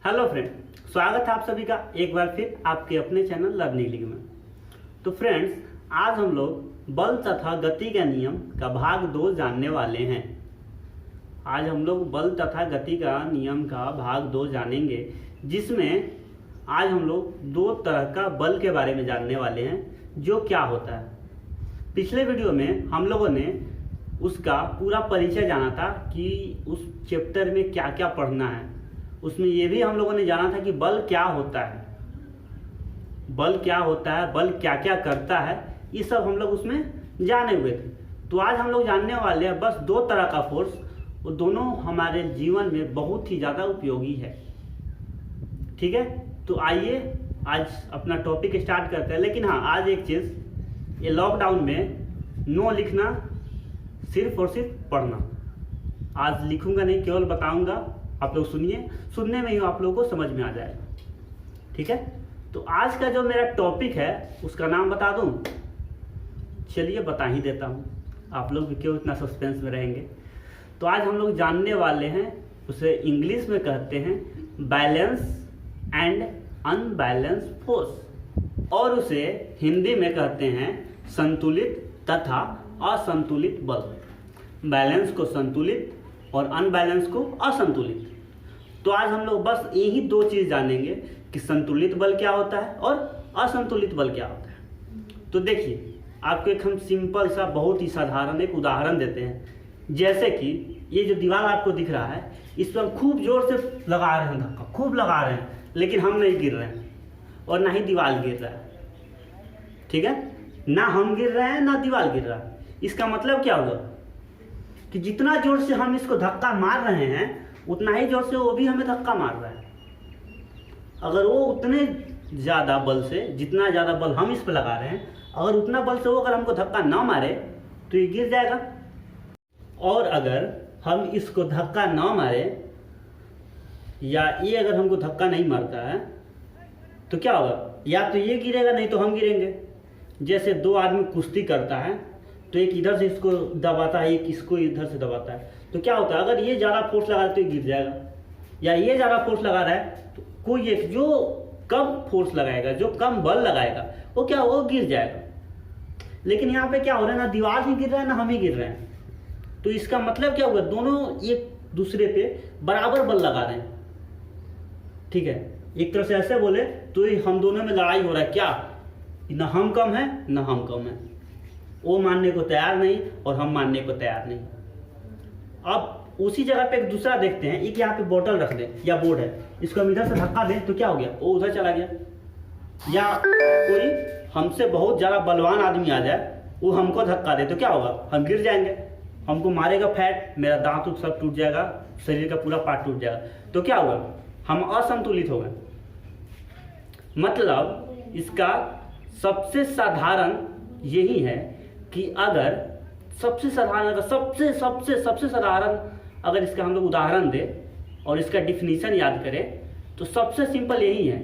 Hello friend, स्वागत है आप सभी का एक बार फिर आपके अपने चैनल लर्निंग लीग में। तो फ्रेंड्स, आज हम लोग बल तथा गति का नियम का भाग 2 जानने वाले हैं। आज हम लोग बल तथा गति का नियम का भाग 2 जानेंगे, जिसमें आज हम लोग 2 तरह का बल के बारे में जानने वाले हैं, जो क्या होता है। पिछले वीडियो में हम लोगों ने उसका पूरा परिचय जाना था कि उस चैप्टर में क्या क्या पढ़ना है। उसमें ये भी हम लोगों ने जाना था कि बल क्या होता है, बल क्या होता है, बल क्या क्या करता है, ये सब हम लोग उसमें जाने हुए थे। तो आज हम लोग जानने वाले हैं बस 2 तरह का फोर्स, वो दोनों हमारे जीवन में बहुत ही ज़्यादा उपयोगी है। ठीक है, तो आइए आज अपना टॉपिक स्टार्ट करते हैं। लेकिन हाँ, आज एक चीज़, ये लॉकडाउन में नो लिखना, सिर्फ और सिर्फ पढ़ना। आज लिखूंगा नहीं, केवल बताऊंगा, आप लोग सुनिए, सुनने में ही आप लोगों को समझ में आ जाएगा। ठीक है, तो आज का जो मेरा टॉपिक है उसका नाम बता दूं? चलिए बता ही देता हूं, आप लोग भी क्यों इतना सस्पेंस में रहेंगे। तो आज हम लोग जानने वाले हैं, उसे इंग्लिश में कहते हैं बैलेंस एंड अनबैलेंस फोर्स, और उसे हिंदी में कहते हैं संतुलित तथा असंतुलित बल। बैलेंस को संतुलित और अनबैलेंस को असंतुलित। तो आज हम लोग बस यही 2 चीज जानेंगे कि संतुलित बल क्या होता है और असंतुलित बल क्या होता है। तो देखिए, आपको एक हम सिंपल सा बहुत ही साधारण एक उदाहरण देते हैं। जैसे कि ये जो दीवार आपको दिख रहा है, इस पर हम खूब जोर से लगा रहे हैं धक्का, खूब लगा रहे हैं, लेकिन हम नहीं गिर रहे हैं और ना ही दीवार गिर रहा है। ठीक है, ना हम गिर रहे हैं ना दीवार गिर रहा है। इसका मतलब क्या होगा कि जितना जोर से हम इसको धक्का मार रहे हैं, उतना ही जोर से वो भी हमें धक्का मार रहा है। अगर वो उतने ज़्यादा बल से, जितना ज़्यादा बल हम इस पर लगा रहे हैं, अगर उतना बल से वो अगर हमको धक्का ना मारे तो ये गिर जाएगा। और अगर हम इसको धक्का ना मारे, या ये अगर हमको धक्का नहीं मारता है, तो क्या होगा? या तो ये गिरेगा, नहीं तो हम गिरेंगे। जैसे 2 आदमी कुश्ती करता है, तो एक इधर से इसको दबाता है, एक इसको इधर से दबाता है, तो क्या होता है? अगर ये ज़्यादा फोर्स लगा रहा है तो ये गिर जाएगा, या ये ज़्यादा फोर्स लगा रहा है तो कोई एक जो कम फोर्स लगाएगा, जो कम बल लगाएगा, वो क्या वो गिर जाएगा। लेकिन यहाँ पे क्या हो रहा है, ना दीवार ही गिर रहा है ना हम ही गिर रहे हैं। तो इसका मतलब क्या हुआ? दोनों एक दूसरे पे बराबर बल लगा रहे हैं। ठीक है, एक तरह से ऐसे बोले तो हम दोनों में लड़ाई हो रहा है। क्या ना हम कम है ना हम कम है, वो मानने को तैयार नहीं और हम मानने को तैयार नहीं। अब उसी जगह पे एक दूसरा देखते हैं। एक यहाँ पे बोतल रख दें या बोर्ड है, इसको हम इधर से धक्का दें तो क्या हो गया? वो उधर चला गया। या कोई हमसे बहुत ज़्यादा बलवान आदमी आ जाए, वो हमको धक्का दे तो क्या होगा? हम गिर जाएंगे, हमको मारेगा फैट, मेरा दांत सब टूट जाएगा, शरीर का पूरा पार्ट टूट जाएगा। तो क्या हुआ? हम असंतुलित हो गए। मतलब इसका सबसे साधारण यही है कि अगर सबसे साधारण, अगर सबसे साधारण अगर इसका हम लोग उदाहरण दें और इसका डिफिनीशन याद करें, तो सबसे सिंपल यही है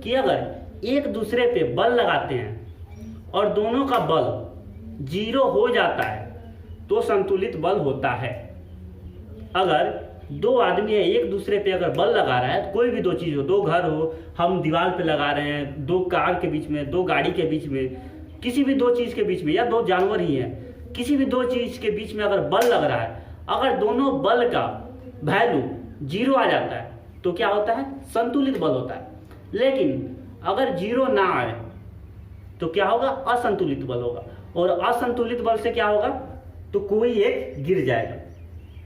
कि अगर एक दूसरे पे बल लगाते हैं और दोनों का बल 0 हो जाता है तो संतुलित बल होता है। अगर 2 आदमी है, एक दूसरे पे अगर बल लगा रहा है, कोई भी 2 चीज़ हो, 2 घर हो, हम दीवार पे लगा रहे हैं, 2 कार के बीच में, 2 गाड़ी के बीच में, किसी भी 2 चीज़ के बीच में, या 2 जानवर ही हैं, किसी भी 2 चीज़ के बीच में अगर बल लग रहा है, अगर दोनों बल का वैल्यू 0 आ जाता है तो क्या होता है? संतुलित बल होता है। लेकिन अगर 0 ना आए तो क्या होगा? असंतुलित बल होगा। और असंतुलित बल से क्या होगा? तो कोई एक गिर जाएगा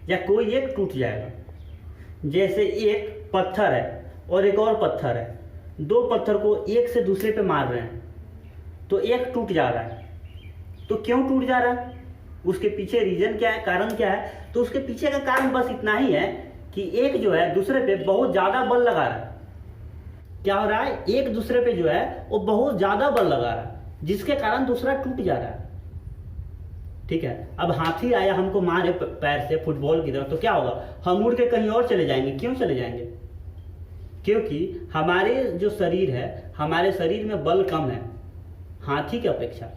या कोई एक टूट जाएगा। जैसे एक पत्थर है और एक और पत्थर है, 2 पत्थर को एक से दूसरे पे मार रहे हैं, तो एक टूट जा रहा है। तो क्यों टूट जा रहा है? उसके पीछे रीजन क्या है, कारण क्या है? तो उसके पीछे का कारण बस इतना ही है कि एक जो है दूसरे पे बहुत ज्यादा बल लगा रहा है। क्या हो रहा है? एक दूसरे पे जो है वो बहुत ज्यादा बल लगा रहा है, जिसके कारण दूसरा टूट जा रहा है। ठीक है, अब हाथी आया हमको मारे पैर से फुटबॉल की तरह, तो क्या होगा? हम उड़ के कहीं और चले जाएंगे। क्यों चले जाएंगे? क्योंकि हमारे जो शरीर है, हमारे शरीर में बल कम है हाथी की अपेक्षा।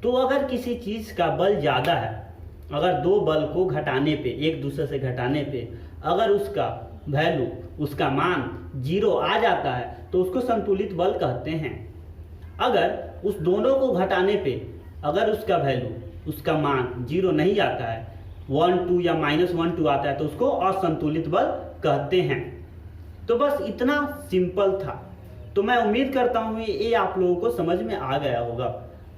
तो अगर किसी चीज का बल ज्यादा है, अगर 2 बल को घटाने पे, एक दूसरे से घटाने पे अगर उसका वैल्यू, उसका मान 0 आ जाता है तो उसको संतुलित बल कहते हैं। अगर उस दोनों को घटाने पे अगर उसका वैल्यू, उसका मान 0 नहीं आता है, 1 2 या -1 2 आता है तो उसको असंतुलित बल कहते हैं। तो बस इतना सिंपल था। तो मैं उम्मीद करता हूँ ये आप लोगों को समझ में आ गया होगा।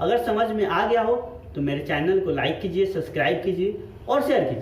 अगर समझ में आ गया हो तो मेरे चैनल को लाइक कीजिए, सब्सक्राइब कीजिए और शेयर कीजिए।